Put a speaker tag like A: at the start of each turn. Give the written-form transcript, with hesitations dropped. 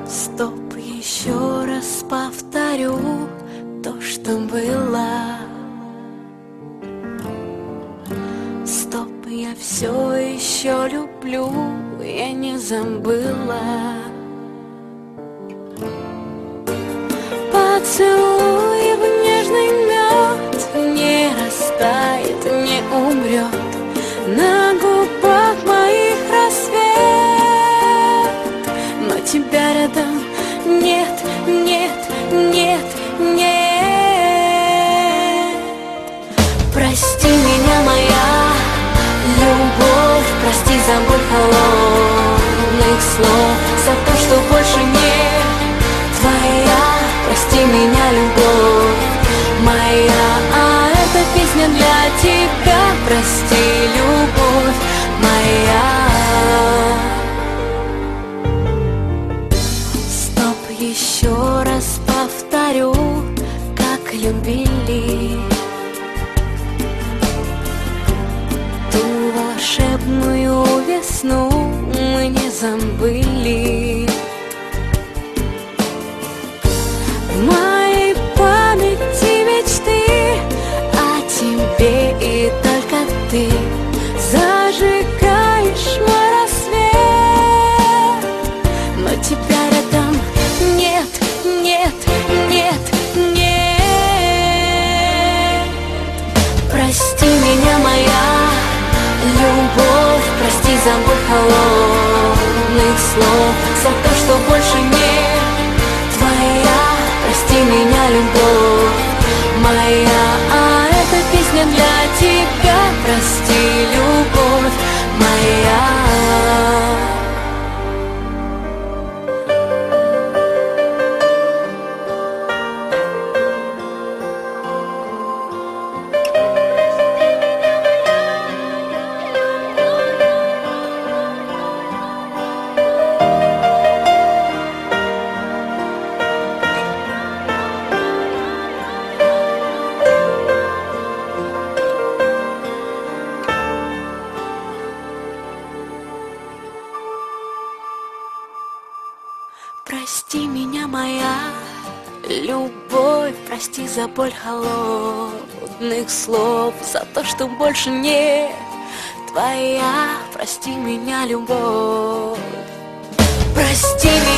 A: Стоп, еще раз повторю то, что было. Стоп, я все еще люблю, я не забыла. Поцелуй в нежный мед не растает, не умрет. На губах моих рассвет, но тебя рядом нет, нет, нет, нет. Прости меня, моя любовь, прости за боль холодных слов, за то, что больше не твоя. Прости меня, любовь моя, а эта песня для тебя. Прости, любовь моя. Стоп, еще раз повторю, как любили ту волшебную весну, мы не забыли. В моей памяти мечты о тебе, и только ты зажигаешь мой рассвет, но тебя рядом нет, нет, нет, нет. Прости меня, моя любовь, прости за боль холодных слов, за то, что больше не твоя. Прости меня, любовь моя, а эта песня для тебя. Прости, любовь моя. Прости меня, моя любовь, прости за боль холодных слов, за то, что больше не твоя. Прости меня, любовь, прости меня.